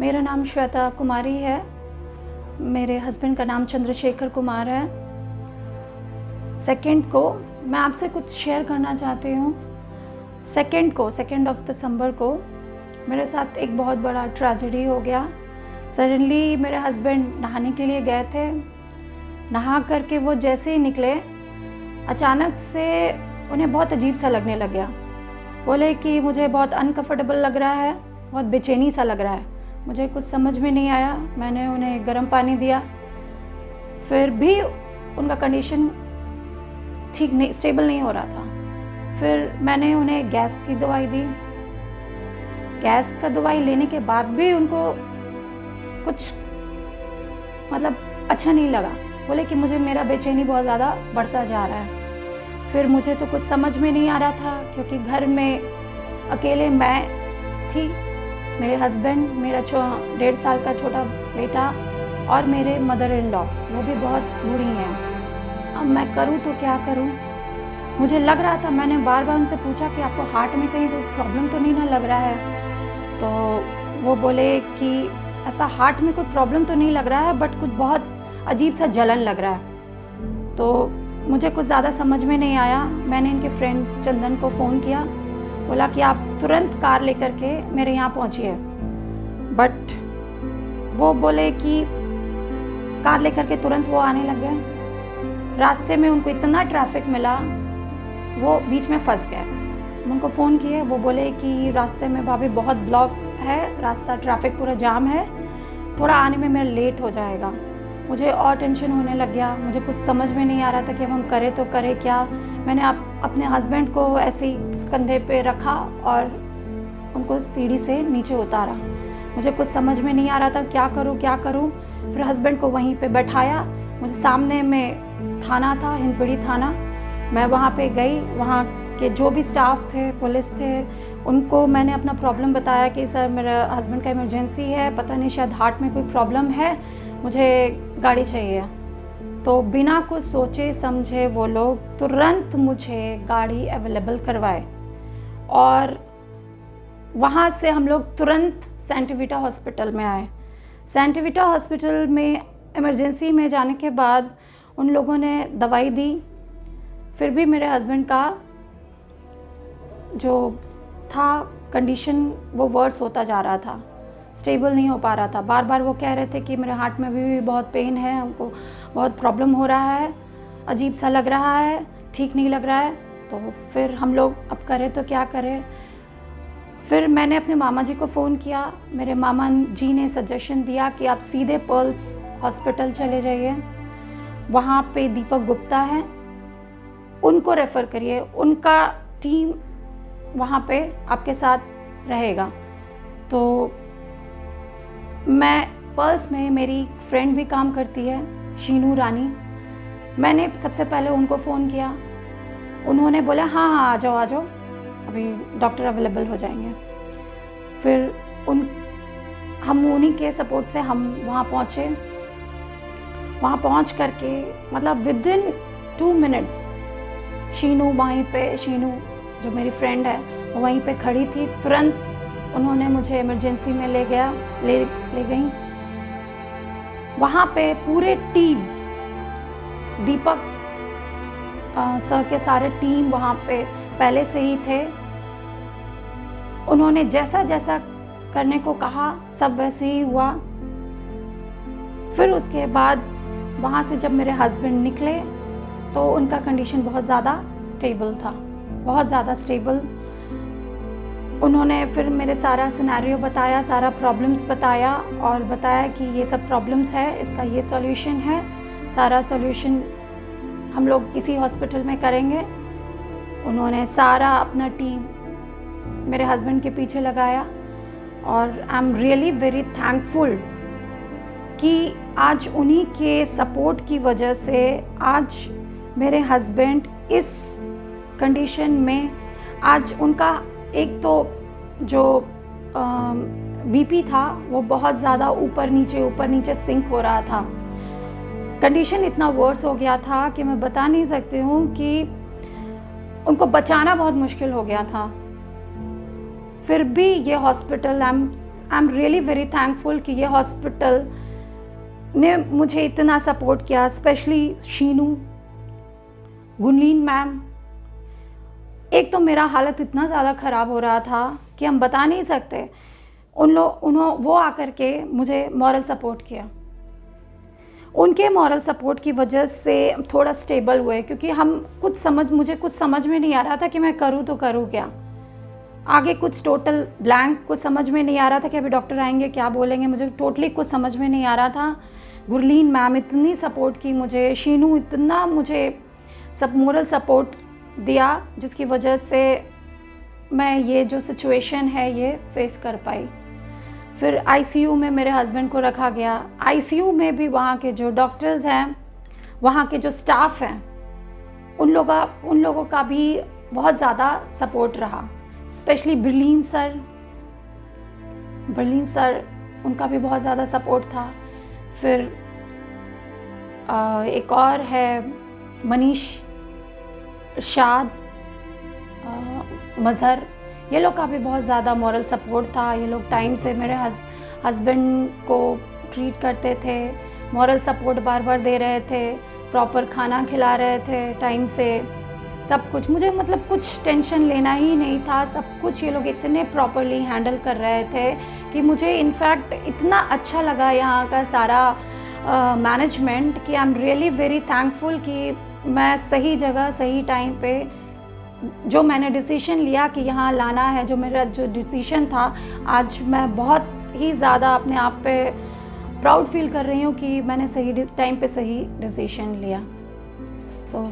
मेरा नाम श्वेता कुमारी है। मेरे हस्बैंड का नाम चंद्रशेखर कुमार है। सेकंड को मैं आपसे कुछ शेयर करना चाहती हूँ। सेकंड ऑफ दिसंबर को मेरे साथ एक बहुत बड़ा ट्रेजेडी हो गया। सडनली मेरे हस्बैंड नहाने के लिए गए थे। नहा करके वो जैसे ही निकले, अचानक से उन्हें बहुत अजीब सा लगने लग गया। बोले कि मुझे बहुत अनकंफर्टेबल लग रहा है, बहुत बेचैनी सा लग रहा है। मुझे कुछ समझ में नहीं आया। मैंने उन्हें गर्म पानी दिया, फिर भी उनका कंडीशन ठीक नहीं, स्टेबल नहीं हो रहा था। फिर मैंने उन्हें गैस की दवाई दी। गैस का दवाई लेने के बाद भी उनको कुछ मतलब अच्छा नहीं लगा। बोले कि मुझे मेरा बेचैनी बहुत ज़्यादा बढ़ता जा रहा है। फिर मुझे तो कुछ समझ में नहीं आ रहा था, क्योंकि घर में अकेले मैं थी, मेरे हस्बैंड, मेरा 1.5 साल का छोटा बेटा और मेरे मदर इन लॉ, वो भी बहुत बूढ़ी हैं। अब मैं करूँ तो क्या करूँ? मुझे लग रहा था, मैंने बार बार उनसे पूछा कि आपको हार्ट में कहीं कोई प्रॉब्लम तो नहीं ना लग रहा है? तो वो बोले कि ऐसा हार्ट में कोई प्रॉब्लम तो नहीं लग रहा है, बट कुछ बहुत अजीब सा जलन लग रहा है। तो मुझे कुछ ज़्यादा समझ में नहीं आया। मैंने इनके फ्रेंड चंदन को फ़ोन किया, बोला कि आप तुरंत कार लेकर के मेरे यहाँ पहुँचिए। बट वो बोले कि कार लेकर के तुरंत वो आने लग गए। रास्ते में उनको इतना ट्रैफिक मिला, वो बीच में फंस गए। उनको फ़ोन किए, वो बोले कि रास्ते में भाभी बहुत ब्लॉक है, रास्ता ट्रैफिक पूरा जाम है, थोड़ा आने में मेरा लेट हो जाएगा। मुझे और टेंशन होने लग गया। मुझे कुछ समझ में नहीं आ रहा था कि हम करें तो करें क्या। मैंने अपने हस्बैंड को ऐसे ही कंधे पे रखा और उनको सीढ़ी से नीचे उतारा। मुझे कुछ समझ में नहीं आ रहा था क्या करूं। फिर हस्बैंड को वहीं पे बैठाया। मुझे सामने में थाना था, हिंदपीढ़ी थाना। मैं वहाँ पे गई। वहाँ के जो भी स्टाफ थे, पुलिस थे, उनको मैंने अपना प्रॉब्लम बताया कि सर मेरा हस्बैंड का इमरजेंसी है, पता नहीं शायद हार्ट में कोई प्रॉब्लम है, मुझे गाड़ी चाहिए। तो बिना कुछ सोचे समझे वो लोग तुरंत मुझे गाड़ी अवेलेबल करवाए और वहाँ से हम लोग तुरंत सेंट वीटा हॉस्पिटल में आए। सेंट वीटा हॉस्पिटल में इमरजेंसी में जाने के बाद उन लोगों ने दवाई दी। फिर भी मेरे हस्बैंड का जो था कंडीशन वो वर्स होता जा रहा था, स्टेबल नहीं हो पा रहा था। बार बार वो कह रहे थे कि मेरे हार्ट में भी बहुत पेन है, हमको बहुत प्रॉब्लम हो रहा है, अजीब सा लग रहा है, ठीक नहीं लग रहा है। तो फिर हम लोग अब करें तो क्या करें? फिर मैंने अपने मामा जी को फ़ोन किया। मेरे मामा जी ने सजेशन दिया कि आप सीधे पर्ल्स हॉस्पिटल चले जाइए, वहाँ पे दीपक गुप्ता है, उनको रेफ़र करिए, उनका टीम वहाँ पे आपके साथ रहेगा। तो मैं पर्ल्स में मेरी फ्रेंड भी काम करती है, शीनू रानी। मैंने सबसे पहले उनको फ़ोन किया। उन्होंने बोला हाँ आ जाओ, अभी डॉक्टर अवेलेबल हो जाएंगे। फिर हम उन्हीं के सपोर्ट से हम वहाँ पहुँचे। वहाँ पहुँच करके मतलब विदिन 2 मिनट्स शीनू जो मेरी फ्रेंड है वो वहीं पे खड़ी थी। तुरंत उन्होंने मुझे इमरजेंसी में ले गई। वहाँ पे पूरे टीम, दीपक सर के सारे टीम वहाँ पे पहले से ही थे। उन्होंने जैसा जैसा करने को कहा सब वैसे ही हुआ। फिर उसके बाद वहाँ से जब मेरे हस्बैंड निकले तो उनका कंडीशन बहुत ज़्यादा स्टेबल था, बहुत ज़्यादा स्टेबल। उन्होंने फिर मेरे सारा सिनेरियो बताया, सारा प्रॉब्लम्स बताया और बताया कि ये सब प्रॉब्लम्स है, इसका ये सॉल्यूशन है, सारा सॉल्यूशन हम लोग इसी हॉस्पिटल में करेंगे। उन्होंने सारा अपना टीम मेरे हस्बैंड के पीछे लगाया और I am really very thankful कि आज उन्हीं के सपोर्ट की वजह से आज मेरे हस्बैंड इस कंडीशन में, आज उनका एक तो जो बीपी था वो बहुत ज़्यादा ऊपर नीचे सिंक हो रहा था। कंडीशन इतना वर्स हो गया था कि मैं बता नहीं सकती हूँ कि उनको बचाना बहुत मुश्किल हो गया था। फिर भी ये hospital, I am I am really very thankful कि ये हॉस्पिटल ने मुझे इतना सपोर्ट किया, स्पेशली शीनू, गुनलीन मैम। एक तो मेरा हालत इतना ज़्यादा ख़राब हो रहा था कि हम बता नहीं सकते। वो आकर के मुझे मॉरल सपोर्ट किया। उनके मॉरल सपोर्ट की वजह से थोड़ा स्टेबल हुए, क्योंकि मुझे कुछ समझ में नहीं आ रहा था कि मैं करूँ तो करूँ क्या। आगे कुछ टोटल ब्लैंक, कुछ समझ में नहीं आ रहा था कि अभी डॉक्टर आएंगे क्या बोलेंगे, मुझे टोटली कुछ समझ में नहीं आ रहा था। गुरलीन मैम इतनी सपोर्ट की मुझे, शीनू इतना मुझे सब मोरल सपोर्ट दिया, जिसकी वजह से मैं ये जो सिचुएशन है ये फेस कर पाई। फिर आईसीयू में मेरे हस्बैंड को रखा गया। आईसीयू में भी वहाँ के जो डॉक्टर्स हैं, वहाँ के जो स्टाफ हैं, उन लोगों का भी बहुत ज़्यादा सपोर्ट रहा। स्पेशली बर्लिन सर, उनका भी बहुत ज़्यादा सपोर्ट था। फिर एक और है मनीष शाद, मज़हर, ये लोग का भी बहुत ज़्यादा मॉरल सपोर्ट था। ये लोग टाइम से मेरे हस्बैंड को ट्रीट करते थे, मॉरल सपोर्ट बार बार दे रहे थे, प्रॉपर खाना खिला रहे थे टाइम से, सब कुछ। मुझे मतलब कुछ टेंशन लेना ही नहीं था, सब कुछ ये लोग इतने प्रॉपरली हैंडल कर रहे थे कि मुझे इनफैक्ट इतना अच्छा लगा यहाँ का सारा मैनेजमेंट कि I am really very thankful कि मैं सही जगह सही टाइम पे जो मैंने डिसीजन लिया कि यहाँ लाना है, जो मेरा जो डिसीजन था, आज मैं बहुत ही ज़्यादा अपने आप पे प्राउड फील कर रही हूँ कि मैंने सही टाइम पे सही डिसीजन लिया। सो